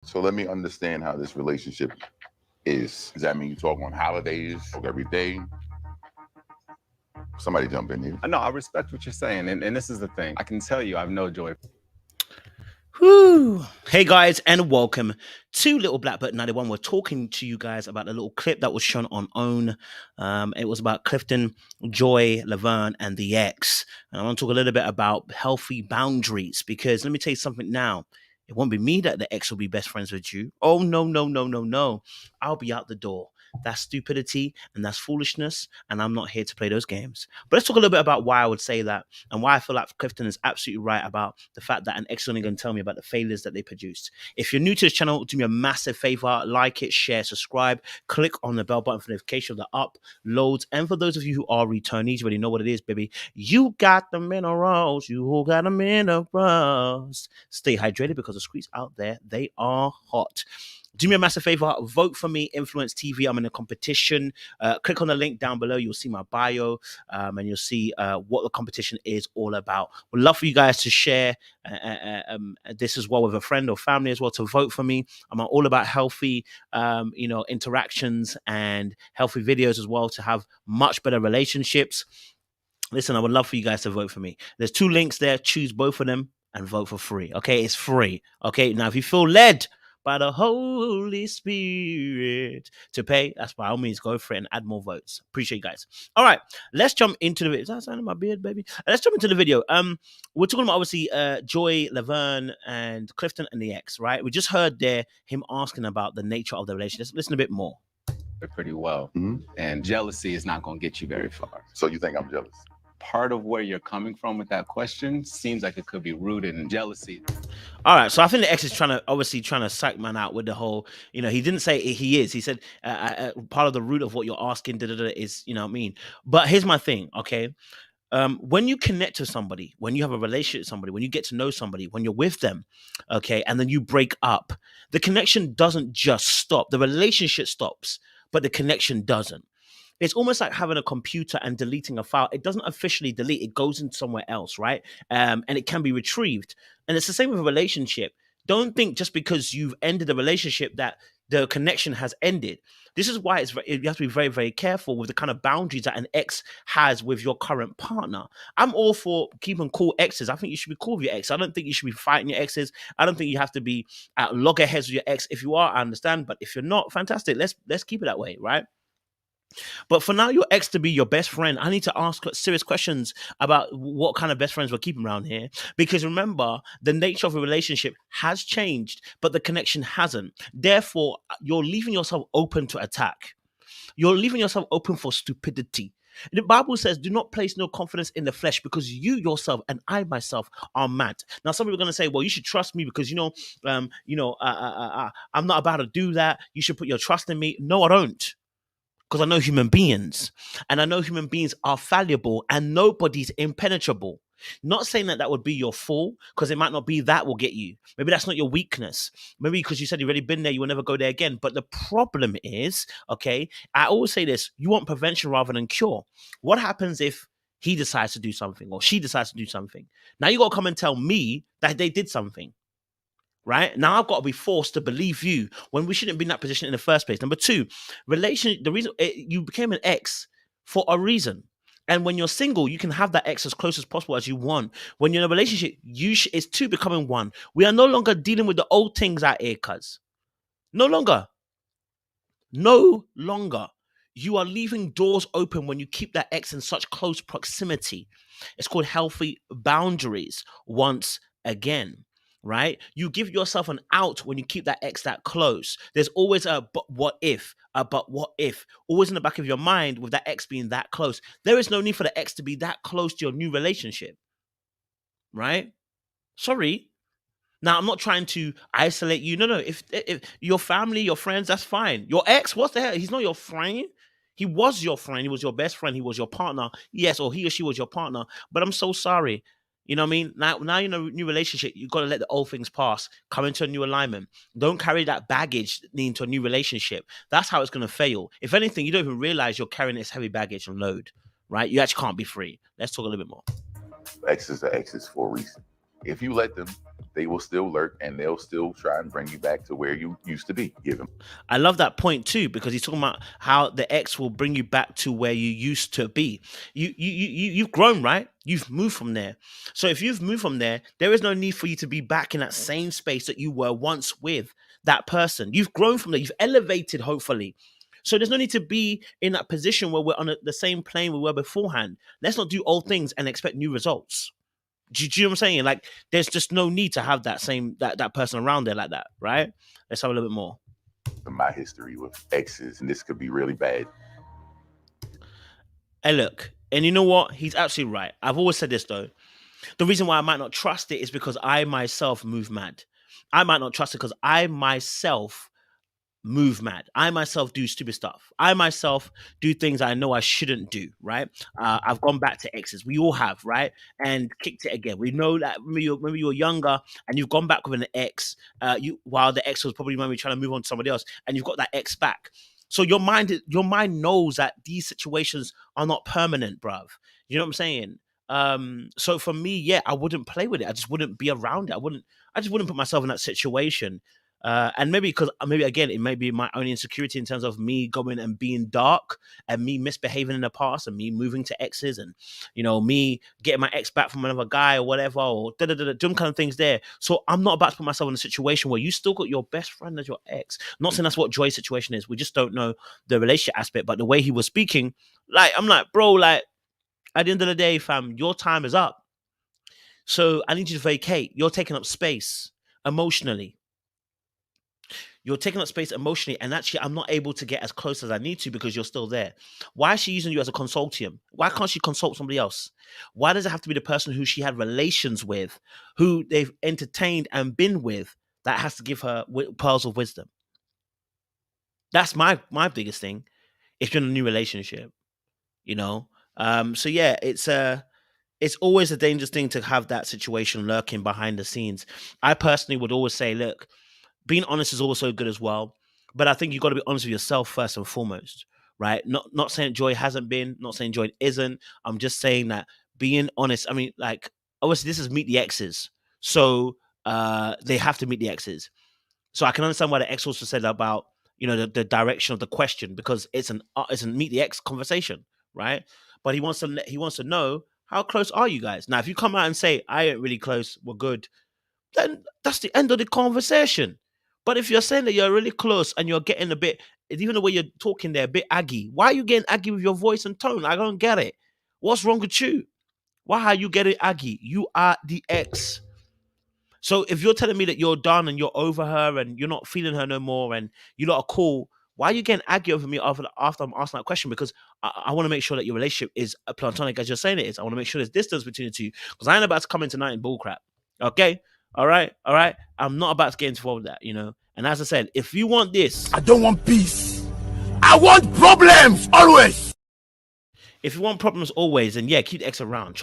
So let me understand how this relationship is. Does that mean you talk on holidays, talk every day? Somebody jump in here. No, I respect what you're saying. And this is the thing. I can tell you I have no joy. Whew. Hey guys, and welcome to Little Black Book 91. We're talking to you guys about a little clip that was shown on OWN. It was about Clifton, Joy, Laverne, and the X. And I want to talk a little bit about healthy boundaries, because let me tell you something now. It won't be me that the X will be best friends with you. Oh, no, no, no, no, no. I'll be out the door. That's stupidity and that's foolishness, and I'm not here to play those games. But let's talk a little bit about why I would say that and why I feel like Clifton is absolutely right about the fact that an X is only going to tell me about the failures that they produced. If you're new to this channel, do me a massive favor, like it, share, subscribe, click on the bell button for notification of the uploads. And for those of you who are returnees, you already know what it is, baby. You got the minerals, you got the minerals. Stay hydrated because the streets out there, they are hot. Do me a massive favor, vote for me, Influence TV. I'm in a competition. Click on the link down below. You'll see my bio, and you'll see what the competition is all about. Would love for you guys to share this as well with a friend or family as well, to vote for me. I'm all about healthy, interactions and healthy videos as well, to have much better relationships. Listen, I would love for you guys to vote for me. There's 2 links there. Choose both of them and vote for free. Okay, it's free. Okay, now if you feel led by the Holy Spirit to pay, that's by all means, go for it and add more votes. Appreciate you guys. All right, let's jump into the video. Is that sounding my beard, baby? Let's jump into the video. We're talking about obviously Joy, Laverne, and Clifton and the X, right? We just heard there him asking about the nature of the relationship. Let's listen a bit more. Pretty well. And jealousy is not going to get you very far. So you think I'm jealous? Part of where you're coming from with that question seems like it could be rooted in jealousy. All right, so I think the X is trying to psych man out with the whole, he didn't say he is. He said part of the root of what you're asking is, what I mean. But here's my thing, okay? When you connect to somebody, when you have a relationship with somebody, when you get to know somebody, when you're with them, okay, and then you break up, the connection doesn't just stop. The relationship stops, but the connection doesn't. It's almost like having a computer and deleting a file. It doesn't officially delete. It goes in somewhere else, right? And it can be retrieved. And it's the same with a relationship. Don't think just because you've ended a relationship that the connection has ended. This is why you have to be very, very careful with the kind of boundaries that an ex has with your current partner. I'm all for keeping cool exes. I think you should be cool with your ex. I don't think you should be fighting your exes. I don't think you have to be at loggerheads with your ex. If you are, I understand. But if you're not, fantastic. Let's keep it that way, right? But for now, your ex to be your best friend, I need to ask serious questions about what kind of best friends we're keeping around here. Because remember, the nature of a relationship has changed, but the connection hasn't. Therefore, you're leaving yourself open to attack. You're leaving yourself open for stupidity. The Bible says, do not place no confidence in the flesh, because you yourself and I myself are mad. Now, some people are going to say, well, you should trust me because, I'm not about to do that. You should put your trust in me. No, I don't. Because I know human beings, and I know human beings are fallible, and nobody's impenetrable. Not saying that would be your fault, because it might not be that will get you. Maybe that's not your weakness. Maybe because you said you've already been there, you will never go there again. But the problem is, okay, I always say this, you want prevention rather than cure. What happens if he decides to do something or she decides to do something? Now you got to come and tell me that they did something. Right? Now I've got to be forced to believe you when we shouldn't be in that position in the first place. Number 2, the reason you became an ex for a reason. And when you're single, you can have that ex as close as possible as you want. When you're in a relationship, it's 2 becoming 1. We are no longer dealing with the old things out here, cuz. No longer. No longer. You are leaving doors open when you keep that ex in such close proximity. It's called healthy boundaries once again. Right? You give yourself an out when you keep that ex that close. There's always a but what if, always in the back of your mind with that ex being that close. There is no need for the ex to be that close to your new relationship. Right? Sorry. Now, I'm not trying to isolate you. No. If your family, your friends, that's fine. Your ex, what the hell? He's not your friend. He was your friend. He was your best friend. He was your partner. Yes, or he or she was your partner. But I'm so sorry. You know what I mean? Now you're in a new relationship. You've got to let the old things pass. Come into a new alignment. Don't carry that baggage into a new relationship. That's how it's going to fail. If anything, you don't even realize you're carrying this heavy baggage and load. Right? You actually can't be free. Let's talk a little bit more. Exes are exes for a reason. If you let them, they will still lurk and they'll still try and bring you back to where you used to be. Give them. I love that point too, because he's talking about how the ex will bring you back to where you used to be. You've grown, right? You've moved from there. So if you've moved from there, there is no need for you to be back in that same space that you were once with that person. You've grown from there. You've elevated, hopefully. So there's no need to be in that position where we're on the same plane we were beforehand. Let's not do old things and expect new results. Do you know what I'm saying? Like, there's just no need to have that same that person around there like that, right? Let's have a little bit more. My history with exes, and this could be really bad. Hey, look, and you know what? He's absolutely right. I've always said this though. The reason why I might not trust it is because I myself move mad. I might not trust it because I myself move mad. I myself do stupid stuff. I myself do things I know I shouldn't do, right? I've gone back to exes. We all have, right? And kicked it again. We know that when you were younger and you've gone back with an ex, while the ex was probably maybe trying to move on to somebody else, and you've got that ex back. So your mind knows that these situations are not permanent, bruv. You know what I'm saying? So for me, yeah, I wouldn't play with it. I just wouldn't be around it. I just wouldn't put myself in that situation. And maybe again, it may be my own insecurity in terms of me going and being dark and me misbehaving in the past and me moving to exes and, you know, me getting my ex back from another guy or whatever, or doing kind of things there. So I'm not about to put myself in a situation where you still got your best friend as your ex. Not saying that's what Joy's situation is. We just don't know the relationship aspect, but the way he was speaking, like, I'm like, bro, like, at the end of the day, fam, your time is up. So I need you to vacate. You're taking up space emotionally. You're taking up space emotionally, and actually, I'm not able to get as close as I need to because you're still there. Why is she using you as a consortium? Why can't she consult somebody else? Why does it have to be the person who she had relations with, who they've entertained and been with, that has to give her pearls of wisdom? That's my biggest thing. If you're in a new relationship, you know. So yeah, it's always a dangerous thing to have that situation lurking behind the scenes. I personally would always say, look, being honest is also good as well, but I think you got to be honest with yourself first and foremost, right? Not saying Joy hasn't been, not saying Joy isn't. I'm just saying that being honest. I mean, like, obviously this is meet the exes, so they have to meet the exes. So I can understand why the ex also said about, you know, the direction of the question, because it's an meet the ex conversation, right? But he wants to know, how close are you guys? Now, if you come out and say I ain't really close, we're good, then that's the end of the conversation. But if you're saying that you're really close and you're getting a bit, even the way you're talking there, a bit aggy, why are you getting aggy with your voice and tone? I don't get it. What's wrong with you? Why are you getting aggy? You are the ex. So if you're telling me that you're done and you're over her and you're not feeling her no more and you lot are cool, why are you getting aggy over me after I'm asking that question? Because I want to make sure that your relationship is platonic as you're saying it is. I want to make sure there's distance between the two, because I ain't about to come in tonight and bullcrap. Okay? All right. I'm not about to get involved with that, you know. And as I said, if you want this, I don't want peace. I want problems always. if you want problems always, then yeah, keep the ex around.